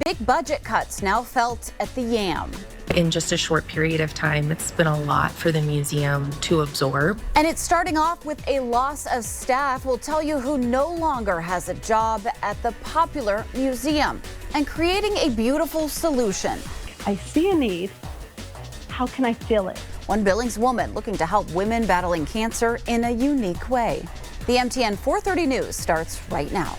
Big budget cuts now felt at the YAM. In just a short period of time, it's been a lot for the museum to absorb. And it's starting off with a loss of staff. We'll tell you who no longer has a job at the popular museum and creating a beautiful solution. I see a need. How can I fill it? One Billings woman looking to help women battling cancer in a unique way. The MTN 430 News starts right now.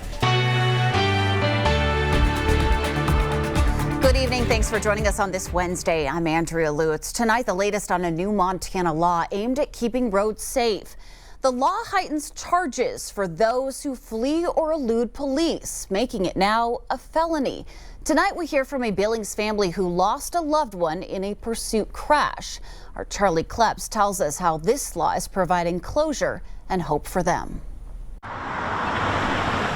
Good evening. Thanks for joining us on this Wednesday. I'm Andrea Lutz. Tonight, the latest on a new Montana law aimed at keeping roads safe. The law heightens charges for those who flee or elude police, making it now a felony. Tonight, we hear from a Billings family who lost a loved one in a pursuit crash. Our Charlie Kleps tells us how this law is providing closure and hope for them.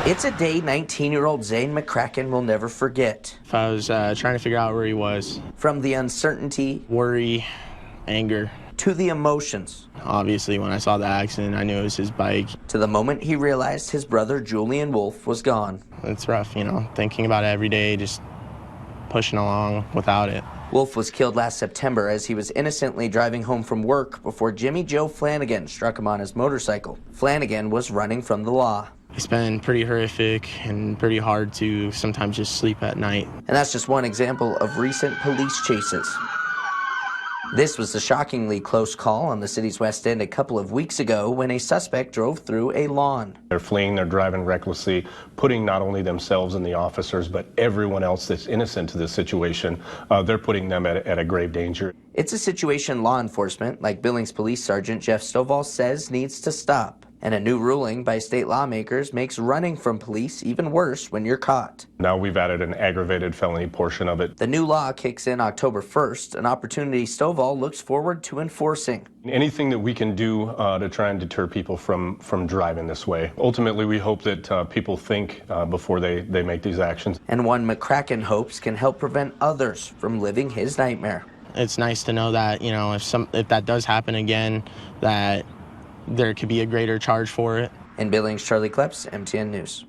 It's a day 19-year-old Zane McCracken will never forget. I was trying to figure out where he was. From the uncertainty, worry, anger, to the emotions. Obviously, when I saw the accident, I knew it was his bike. To the moment he realized his brother Julian Wolf was gone. It's rough, thinking about it every day, just pushing along without it. Wolf was killed last September as he was innocently driving home from work before Jimmy Joe Flanagan struck him on his motorcycle. Flanagan was running from the law. It's been pretty horrific and pretty hard to sometimes just sleep at night. And that's just one example of recent police chases. This was a shockingly close call on the city's West End a couple of weeks ago when a suspect drove through a lawn. They're fleeing, they're driving recklessly, putting not only themselves and the officers, but everyone else that's innocent to this situation, they're putting them at a grave danger. It's a situation law enforcement, like Billings Police Sergeant Jeff Stovall, says needs to stop. And a new ruling by state lawmakers makes running from police even worse when you're caught. Now we've added an aggravated felony portion of it. The new law kicks in October 1st, an opportunity Stovall looks forward to enforcing. Anything that we can do to try and deter people from driving this way. Ultimately, we hope that people think before they make these actions. And one McCracken hopes can help prevent others from living his nightmare. It's nice to know that, if that does happen again, that there could be a greater charge for it. In Billings, Charlie Kleps, MTN News.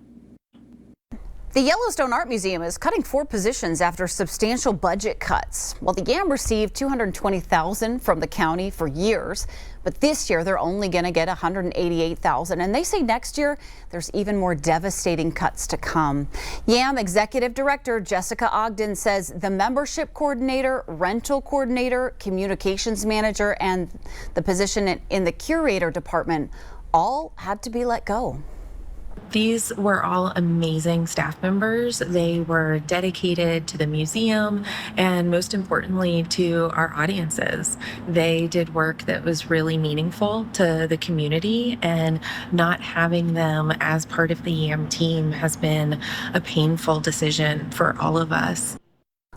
The Yellowstone Art Museum is cutting 4 positions after substantial budget cuts. Well, the YAM received $220,000 from the county for years, but this year they're only going to get $188,000. And they say next year there's even more devastating cuts to come. YAM Executive Director Jessica Ogden says the membership coordinator, rental coordinator, communications manager, and the position in the curator department all had to be let go. These were all amazing staff members. They were dedicated to the museum and, most importantly, to our audiences. They did work that was really meaningful to the community, and not having them as part of the YAM team has been a painful decision for all of us.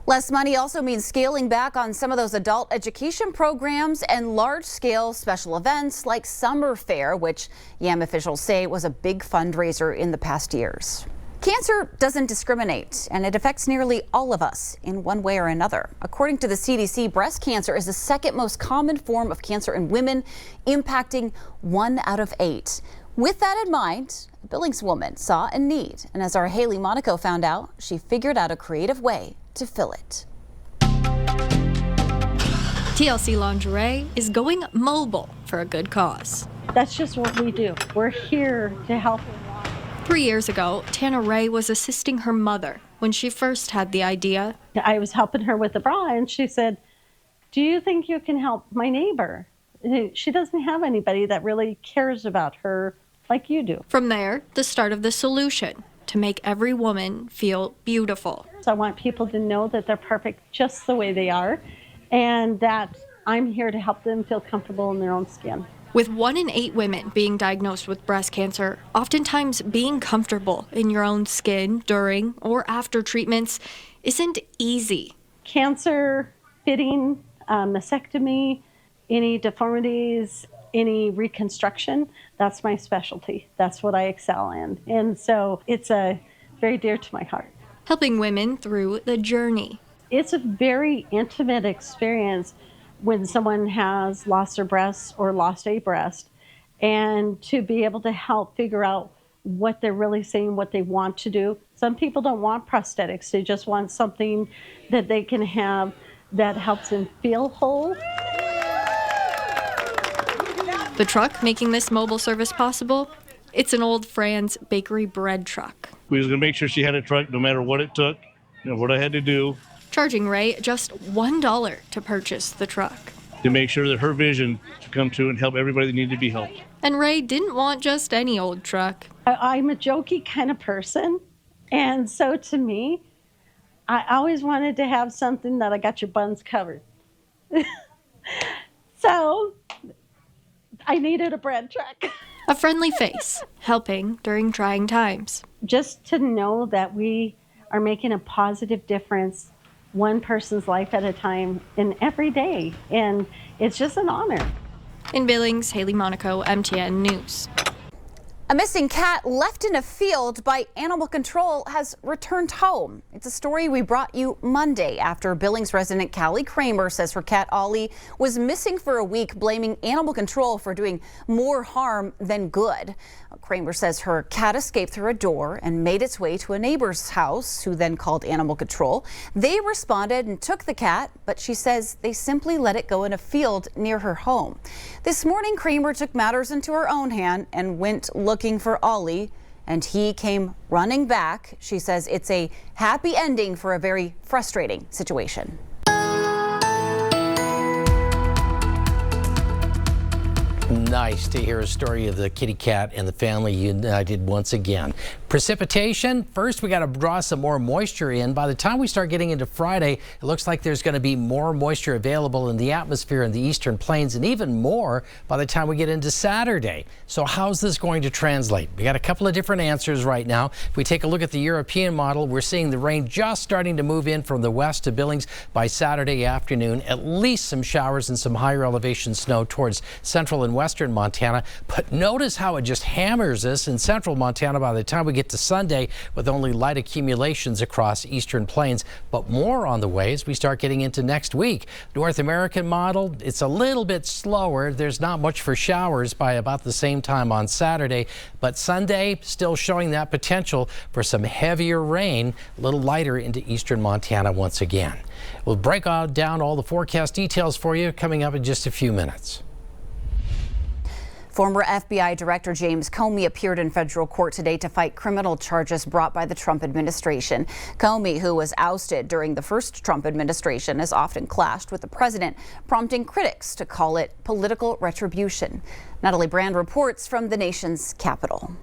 Less money also means scaling back on some of those adult education programs and large-scale special events like Summer Fair, which YAM officials say was a big fundraiser in the past years. Cancer doesn't discriminate, and it affects nearly all of us in one way or another. According to the CDC, breast cancer is the second most common form of cancer in women, impacting 1 out of 8. With that in mind, a Billings woman saw a need, and as our Haley Monaco found out, she figured out a creative way to fill it. TLC Lingerie is going mobile for a good cause. That's just what we do. We're here to help. 3 years ago, Tana Ray was assisting her mother when she first had the idea. I was helping her with the bra, and she said, "Do you think you can help my neighbor? She doesn't have anybody that really cares about her like you do." From there, the start of the solution to make every woman feel beautiful. So I want people to know that they're perfect just the way they are, and that I'm here to help them feel comfortable in their own skin. With 1 in 8 women being diagnosed with breast cancer, oftentimes being comfortable in your own skin during or after treatments isn't easy. Cancer, fitting, mastectomy, any deformities, any reconstruction, that's my specialty. That's what I excel in. And so it's very dear to my heart. Helping women through the journey. It's a very intimate experience when someone has lost their breast or lost a breast, and to be able to help figure out what they're really saying, what they want to do, Some people don't want prosthetics. They just want something that they can have that helps them feel whole. The truck making this mobile service possible, it's an old Fran's bakery bread truck. We was going to make sure she had a truck no matter what it took, what I had to do. Charging Ray just $1 to purchase the truck. To make sure that her vision to come true and help everybody that needed to be helped. And Ray didn't want just any old truck. I'm a jokey kind of person. And so to me, I always wanted to have something that I got your buns covered. So I needed a bread truck. A friendly face, helping during trying times. Just to know that we are making a positive difference, one person's life at a time, in every day. And it's just an honor. In Billings, Haley Monaco, MTN News. A missing cat left in a field by animal control has returned home. It's a story we brought you Monday after Billings resident Callie Kramer says her cat Ollie was missing for a week, blaming animal control for doing more harm than good. Kramer says her cat escaped through a door and made its way to a neighbor's house, who then called animal control. They responded and took the cat, but she says they simply let it go in a field near her home. This morning, Kramer took matters into her own hand and went looking for Ollie, and he came running back. She says it's a happy ending for a very frustrating situation. Nice to hear a story of the kitty cat and the family united once again. Precipitation, first we got to draw some more moisture in. By the time we start getting into Friday, it looks like there's going to be more moisture available in the atmosphere in the eastern plains, and even more by the time we get into Saturday. So how's this going to translate? We got a couple of different answers right now. If we take a look at the European model, we're seeing the rain just starting to move in from the west to Billings by Saturday afternoon. At least some showers and some higher elevation snow towards central and western Montana. But notice how it just hammers us in central Montana by the time we get to Sunday, with only light accumulations across eastern plains. But more on the way as we start getting into next week. North American model, it's a little bit slower. There's not much for showers by about the same time on Saturday. But Sunday still showing that potential for some heavier rain, a little lighter into eastern Montana once again. We'll break down all the forecast details for you coming up in just a few minutes. Former FBI Director James Comey appeared in federal court today to fight criminal charges brought by the Trump administration. Comey, who was ousted during the first Trump administration, has often clashed with the president, prompting critics to call it political retribution. Natalie Brand reports from the nation's capital.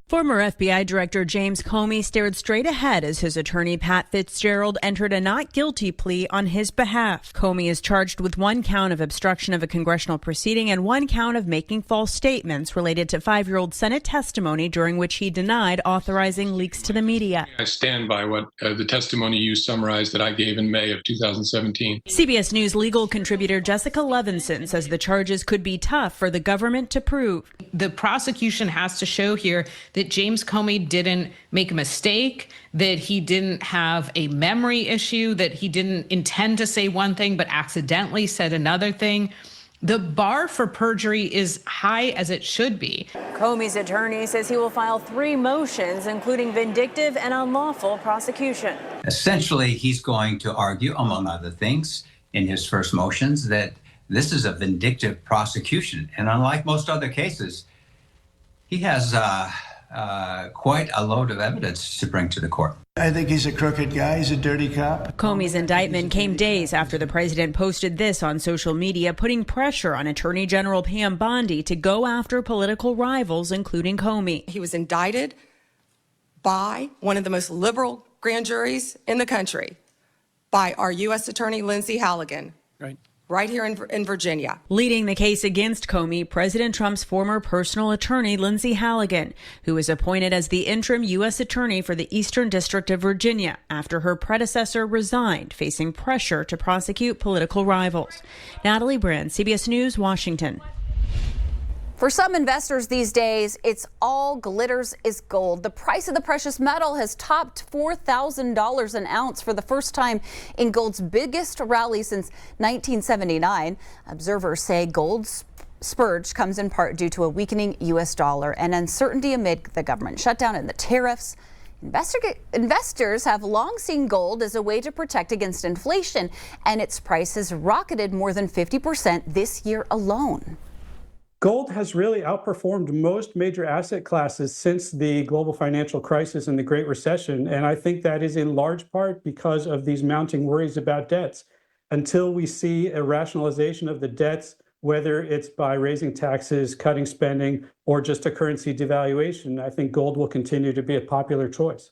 Former FBI Director James Comey stared straight ahead as his attorney Pat Fitzgerald entered a not guilty plea on his behalf. Comey is charged with one count of obstruction of a congressional proceeding and one count of making false statements related to 5-year-old Senate testimony during which he denied authorizing leaks to the media. I stand by what the testimony you summarized that I gave in May of 2017. CBS News legal contributor Jessica Levinson says the charges could be tough for the government to prove. The prosecution has to show here that James Comey didn't make a mistake, that he didn't have a memory issue, that he didn't intend to say one thing but accidentally said another thing. The bar for perjury is high as it should be. Comey's attorney says he will file 3 motions, including vindictive and unlawful prosecution. Essentially, he's going to argue, among other things, in his first motions, that this is a vindictive prosecution. And unlike most other cases, he has quite a load of evidence to bring to the court. I think he's a crooked guy. He's a dirty cop. Comey's indictment came days after the president posted this on social media, putting pressure on Attorney General Pam Bondi to go after political rivals, including Comey. He was indicted by one of the most liberal grand juries in the country, by our U.S. Attorney Lindsay Halligan. Right here in Virginia. Leading the case against Comey, President Trump's former personal attorney, Lindsay Halligan, who was appointed as the interim U.S. attorney for the Eastern District of Virginia after her predecessor resigned, facing pressure to prosecute political rivals. Natalie Brand, CBS News, Washington. For some investors these days, it's all glitters is gold. The price of the precious metal has topped $4,000 an ounce for the first time in gold's biggest rally since 1979. Observers say gold's spurge comes in part due to a weakening U.S. dollar and uncertainty amid the government shutdown and the tariffs. Investors have long seen gold as a way to protect against inflation, and its price has rocketed more than 50% this year alone. Gold has really outperformed most major asset classes since the global financial crisis and the Great Recession, and I think that is in large part because of these mounting worries about debts. Until we see a rationalization of the debts, whether it's by raising taxes, cutting spending, or just a currency devaluation, I think gold will continue to be a popular choice.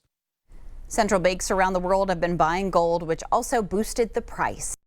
Central banks around the world have been buying gold, which also boosted the price.